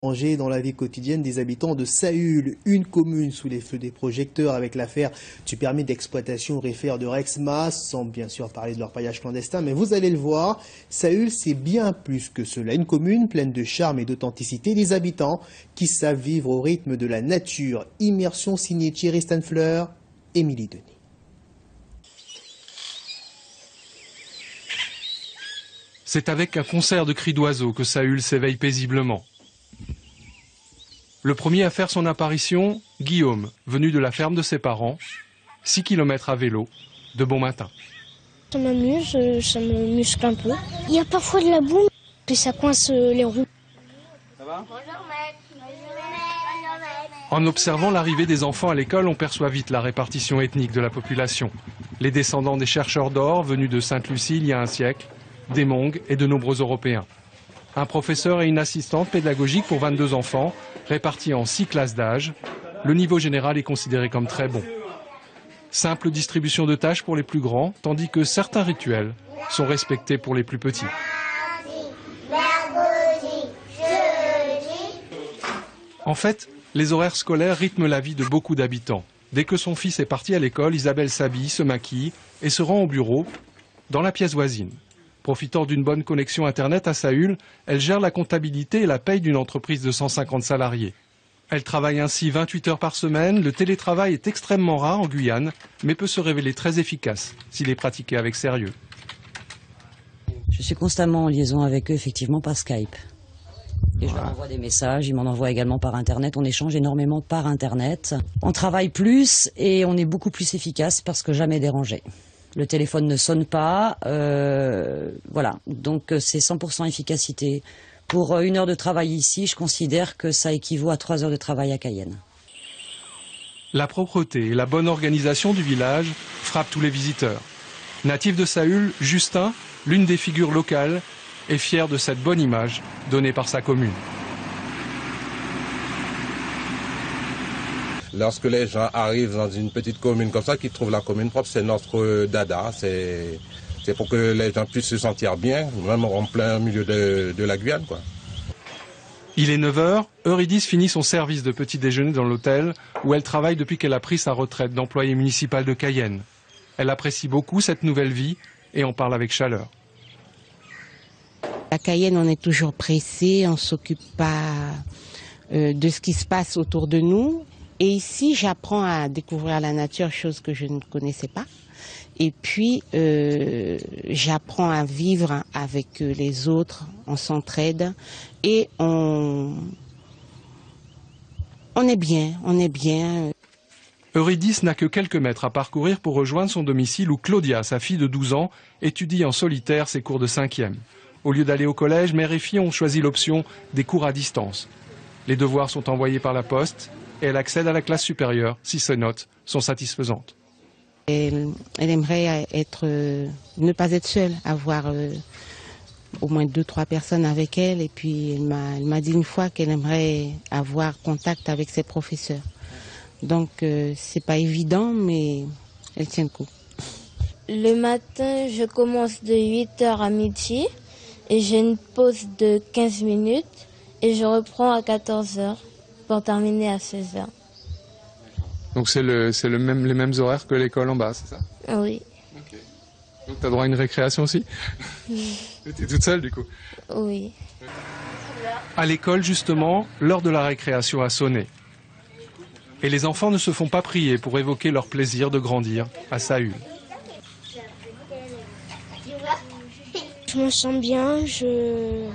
Dans la vie quotidienne des habitants de Saül, une commune sous les feux des projecteurs avec l'affaire du permis d'exploitation aurifère de Rexma, sans bien sûr parler de leur paillage clandestin, mais vous allez le voir, Saül c'est bien plus que cela, une commune pleine de charme et d'authenticité, des habitants qui savent vivre au rythme de la nature. Immersion signée Thierry Stanfleur, Émilie Denis. C'est avec un concert de cris d'oiseaux que Saül s'éveille paisiblement. Le premier à faire son apparition, Guillaume, venu de la ferme de ses parents, 6 km à vélo, de bon matin. Ça me muscle un peu. Il y a parfois de la boue, puis ça coince les roues. Ça va ? En observant l'arrivée des enfants à l'école, on perçoit vite la répartition ethnique de la population. Les descendants des chercheurs d'or venus de Sainte-Lucie il y a un siècle, des Mongs et de nombreux Européens. Un professeur et une assistante pédagogique pour 22 enfants, répartis en 6 classes d'âge. Le niveau général est considéré comme très bon. Simple distribution de tâches pour les plus grands, tandis que certains rituels sont respectés pour les plus petits. En fait, les horaires scolaires rythment la vie de beaucoup d'habitants. Dès que son fils est parti à l'école, Isabelle s'habille, se maquille et se rend au bureau, dans la pièce voisine. Profitant d'une bonne connexion Internet à Saül, elle gère la comptabilité et la paye d'une entreprise de 150 salariés. Elle travaille ainsi 28 heures par semaine. Le télétravail est extrêmement rare en Guyane, mais peut se révéler très efficace s'il est pratiqué avec sérieux. Je suis constamment en liaison avec eux, effectivement, par Skype. Et je leur envoie des messages, ils m'en envoient également par Internet. On échange énormément par Internet. On travaille plus et on est beaucoup plus efficace parce que jamais dérangé. Le téléphone ne sonne pas, voilà. Donc c'est 100% efficacité. Pour 1 heure de travail ici, je considère que ça équivaut à 3 heures de travail à Cayenne. La propreté et la bonne organisation du village frappent tous les visiteurs. Natif de Saül, Justin, l'une des figures locales, est fier de cette bonne image donnée par sa commune. Lorsque les gens arrivent dans une petite commune comme ça, qu'ils trouvent la commune propre, c'est notre dada. C'est pour que les gens puissent se sentir bien, même en plein milieu de la Guyane, quoi. Il est 9 h, Eurydice finit son service de petit déjeuner dans l'hôtel où elle travaille depuis qu'elle a pris sa retraite d'employée municipale de Cayenne. Elle apprécie beaucoup cette nouvelle vie et en parle avec chaleur. À Cayenne, on est toujours pressé, on ne s'occupe pas de ce qui se passe autour de nous. Et ici, j'apprends à découvrir la nature, chose que je ne connaissais pas. Et puis, j'apprends à vivre avec les autres, on s'entraide et on est bien, on est bien. Eurydice n'a que quelques mètres à parcourir pour rejoindre son domicile où Claudia, sa fille de 12 ans, étudie en solitaire ses cours de 5e. Au lieu d'aller au collège, mère et fille ont choisi l'option des cours à distance. Les devoirs sont envoyés par la poste et elle accède à la classe supérieure si ses notes sont satisfaisantes. Elle aimerait ne pas être seule, avoir au moins 2-3 personnes avec elle. Et puis elle m'a dit une fois qu'elle aimerait avoir contact avec ses professeurs. Donc c'est pas évident, mais elle tient le coup. Le matin, je commence de 8h à midi et j'ai une pause de 15 minutes et je reprends à 14h pour terminer à 16h. Donc c'est les mêmes horaires que l'école en bas, c'est ça? Oui. Okay. Donc tu as droit à une récréation aussi? Tu es toute seule du coup? Oui. À l'école justement, l'heure de la récréation a sonné. Et les enfants ne se font pas prier pour évoquer leur plaisir de grandir à Saül. Je me sens bien, je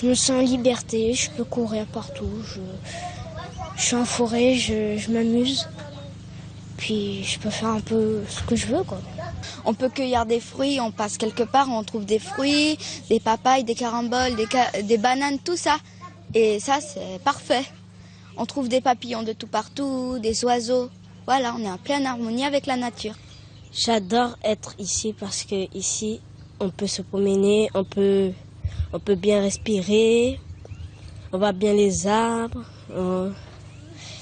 me sens en liberté, je peux courir partout, je suis en forêt, je m'amuse. Puis je peux faire un peu ce que je veux, quoi. On peut cueillir des fruits, on passe quelque part, on trouve des fruits, des papayes, des caramboles, des bananes, tout ça. Et ça, c'est parfait. On trouve des papillons de tout partout, des oiseaux. Voilà, on est en pleine harmonie avec la nature. J'adore être ici parce que ici, on peut se promener, on peut bien respirer, on voit bien les arbres.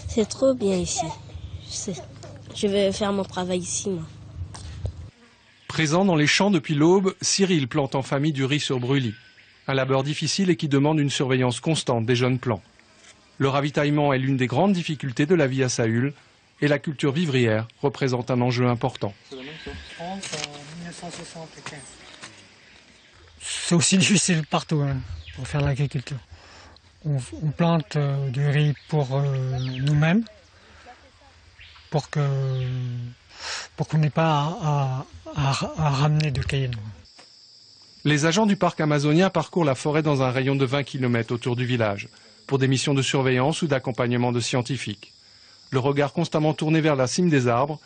C'est trop bien ici. Je vais faire mon travail ici, moi. Présent dans les champs depuis l'aube, Cyril plante en famille du riz sur brûlis. Un labeur difficile et qui demande une surveillance constante des jeunes plants. Le ravitaillement est l'une des grandes difficultés de la vie à Saül et la culture vivrière représente un enjeu important. C'est aussi difficile partout hein, pour faire l'agriculture. On plante du riz pour nous-mêmes, pour qu'on n'ait pas à ramener de Cayenne. Les agents du parc amazonien parcourent la forêt dans un rayon de 20 km autour du village, pour des missions de surveillance ou d'accompagnement de scientifiques. Le regard constamment tourné vers la cime des arbres,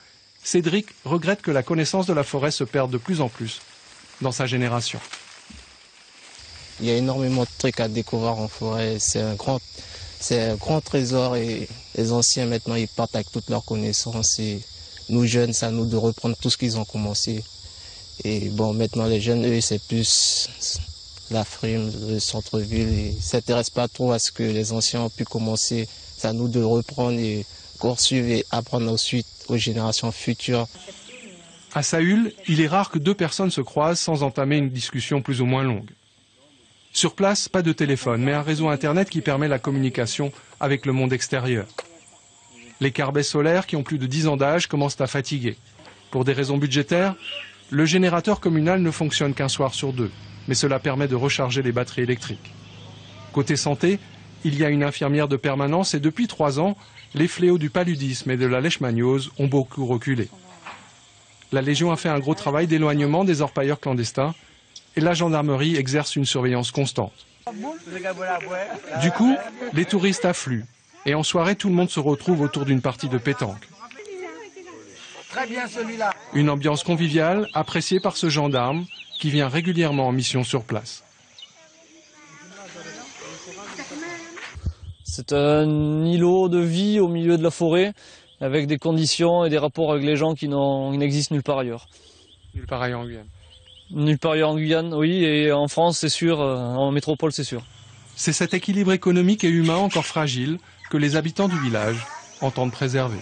Cédric regrette que la connaissance de la forêt se perde de plus en plus dans sa génération. Il y a énormément de trucs à découvrir en forêt, c'est un grand trésor et les anciens maintenant ils partent avec toutes leurs connaissances et nous jeunes c'est à nous de reprendre tout ce qu'ils ont commencé. Et bon maintenant les jeunes eux c'est plus la frime, le centre-ville et ils s'intéressent pas trop à ce que les anciens ont pu commencer. C'est à nous de le reprendre et poursuivre et apprendre ensuite aux générations futures. À Saül, il est rare que deux personnes se croisent sans entamer une discussion plus ou moins longue. Sur place, pas de téléphone, mais un réseau Internet qui permet la communication avec le monde extérieur. Les carbets solaires, qui ont plus de 10 ans d'âge, commencent à fatiguer. Pour des raisons budgétaires, le générateur communal ne fonctionne qu'un soir sur deux, mais cela permet de recharger les batteries électriques. Côté santé, il y a une infirmière de permanence et depuis 3 ans, les fléaux du paludisme et de la leishmaniose ont beaucoup reculé. La Légion a fait un gros travail d'éloignement des orpailleurs clandestins et la gendarmerie exerce une surveillance constante. Du coup, les touristes affluent et en soirée, tout le monde se retrouve autour d'une partie de pétanque. Une ambiance conviviale appréciée par ce gendarme qui vient régulièrement en mission sur place. C'est un îlot de vie au milieu de la forêt, avec des conditions et des rapports avec les gens qui n'existent nulle part ailleurs. Nulle part ailleurs en Guyane. Nulle part ailleurs en Guyane, oui, et en France, c'est sûr, en métropole, c'est sûr. C'est cet équilibre économique et humain encore fragile que les habitants du village entendent préserver.